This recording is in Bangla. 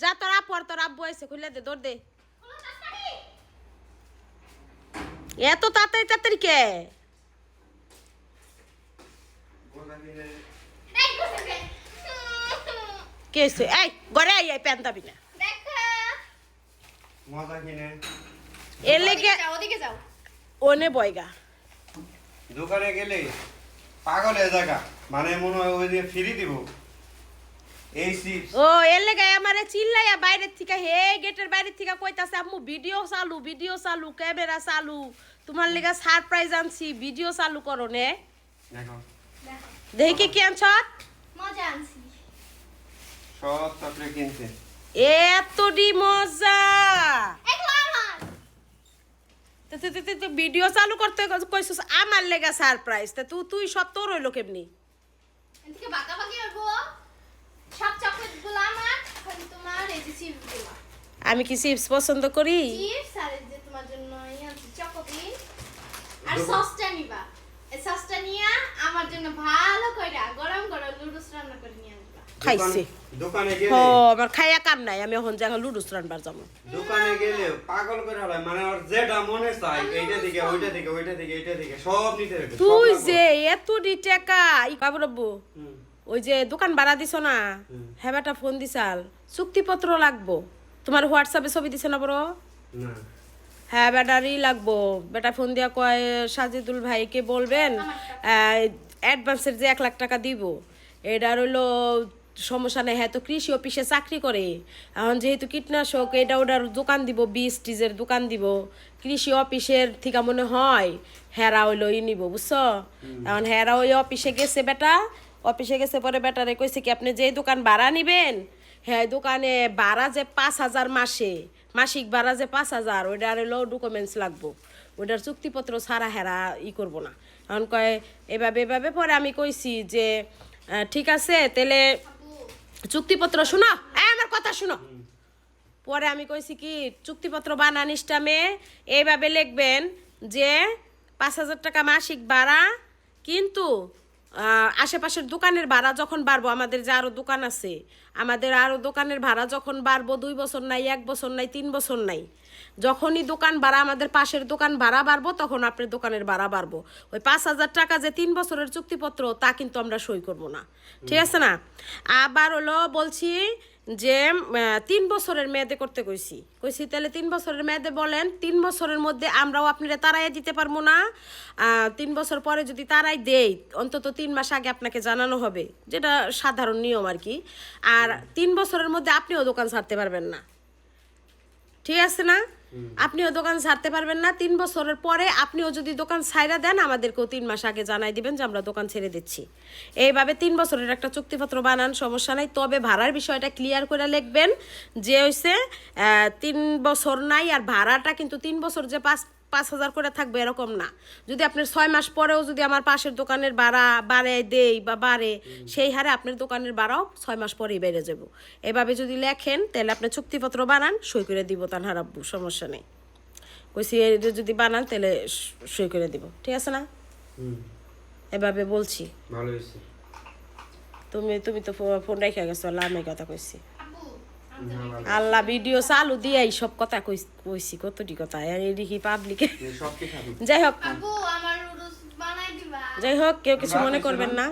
যা তোর আপু আর তোর আব্বু আইছে খুলে দে দৌড় দে এত তাড়াতাড়ি তাড়াতাড়ি কে কে হইছে এই ঘরে আই আই প্যান দাবি না মজা কিনে এর লেগে ওদিকে যাও ওনে বয়গা দোকানে গেলে পাগল হয়ে জায়গা মানে মনে হয় ওই দিয়ে ফ্রি দিব এই চিপস ও এর লেগে আমারে চিল্লাইয়া বাইরের থেকে হে গেটের বাইরের থেকে কইতাছে আম্মু ভিডিও চালু ক্যামেরা চালু তোমার লেগে সারপ্রাইজ আনছি ভিডিও চালু করো নে দেখো দেখি কি আনছ মজা আনছি সব চকলেট কিনছে এতডি মজা ভিডিও চালু করতে কইছস আমার লেগা সারপ্রাইজ তা তুই সব তোর হইলো কেমনি এদিকে বাঁকাবাকি হবো সব চকলেটগুলো আমার এখন তোমার এই যে চিপসগুলো আমি কি চিপস পছন্দ করি চিপস আর এই যে তোমার জন্য এই আনছি চকোপিন আর সসটা নিবা এই সসটা নিয়া আমার জন্য ভালো কইরা গরম গরম নুডলস রান্না করে নিয়ে আসবা খাইছি দোকানে ও গেলে আমার খাইয়া কাম নাই আমি এখন যা লুডুস রানবার যাবো দোকানে গেলে পাগল করে হলাই মানে ওর যেটা মনে চাই এইটা দিকে ওইটা দিকে ওইটা দিকে এইটা দিকে সব নিতে হবে তুই যে এতডি টাকা ই বাবু ওই যে দোকান ভাড়া দিছ না হ্যাঁ বেটা ফোন দিছাল চুক্তিপত্র লাগবো তোমার হোয়াটসঅ্যাপে ছবি দিছে না বড় না হ্যাঁ ব্যাটারি লাগবো বেটা ফোন দিয়া কয় সাজিদুল ভাইকে বলবেন অ্যাডভান্সের যে 1 লাখ টাকা দিব এটা রইলো সমস্যা নেই হ্যাঁ তো কৃষি অফিসে চাকরি করে এখন যেহেতু কীটনাশক এটা ওটার দোকান দিব বীজ টিজের দোকান দিব কৃষি অফিসের থেকে মনে হয় হেরা হইলো ই নিব বুঝছো এখন হেরা ওই অফিসে গেছে বেটা অফিসে গেছে পরে বেটারে কইছে কি আপনি যেই দোকান ভাড়া নিবেন হ্যাঁ দোকানে ভাড়া যে 5,000 মাসে মাসিক ভাড়া যে 5,000 ওইটার হলো ডকুমেন্টস লাগবো ওইটার চুক্তিপত্র ছাড়া হেরা ই করবো না এখন কয় এভাবে পরে আমি কইছি যে ঠিক আছে তাহলে চুক্তিপত্র শোনো আমার কথা শোনো পরে আমি কইছি কি চুক্তিপত্র বানান ইস্টামে এইভাবে লিখবেন যে 5,000 টাকা মাসিক ভাড়া কিন্তু আশেপাশের দোকানের ভাড়া যখন বাড়বো আমাদের যে আরো দোকান আছে আমাদের আরো দোকানের ভাড়া যখন বাড়বো 2 বছর নাই 1 বছর নাই 3 বছর নাই যখনই দোকান ভাড়া আমাদের পাশের দোকান ভাড়া বাড়বো তখন আপনার দোকানের ভাড়া বাড়বো ওই 5,000 টাকা যে 3 বছরের চুক্তিপত্র তা কিন্তু আমরা সই করব না ঠিক আছে না আবার হলো বলছি যে 3 বছরের মেয়াদে করতে কইছি তাহলে 3 বছরের মেয়াদে বলেন 3 বছরের মধ্যে আমরাও আপনারা তারাই দিতে পারবো না 3 বছর পরে যদি তারাই দেই অন্তত 3 মাস আগে আপনাকে জানানো হবে যেটা সাধারণ নিয়ম আর কি আর 3 বছরের মধ্যে আপনিও দোকান ছাড়তে পারবেন না ঠিক আছে না আপনিও দোকান ছাড়তে পারবেন না 3 বছরের পরে আপনিও যদি দোকান ছাইরা দেন আমাদেরকেও 3 মাস আগে জানাই দিবেন যে আমরা দোকান ছেড়ে দিচ্ছি এইভাবে 3 বছরের একটা চুক্তিপত্র বানান সমস্যা নাই তবে ভাড়ার বিষয়টা ক্লিয়ার করে লিখবেন যে হইছে 3 বছর নাই আর ভাড়াটা কিন্তু 3 বছর যে 5,000 করে থাকবে এরকম না যদি আপনার 6 মাস পরেও যদি আমার পাশের দোকানের ভাড়া বাড়ে দেই বা বাড়ে সেই হারে আপনার দোকানের ভাড়াও 6 মাস পরেই বেড়ে যাব এভাবে যদি লেখেন তাহলে আপনি চুক্তিপত্র বানান সই করে দিব তানহার আব্বু সমস্যা নেই কইছি যদি বানান তাহলে সই করে দিব ঠিক আছে না এভাবে বলছি ভালো হইছে তুমি তো ফোন রেখে গেছো আল্লাহ আমি কথা কইছি আল্লাহ ভিডিও চালু দিয়ে সব কথা কইছি কতটি কথা এদিকে পাবলিকে সব কি খাবি যাই হোক আপু আমার নুডলস বানাই দিবা যাই হোক কেউ কিছু মনে করবেন না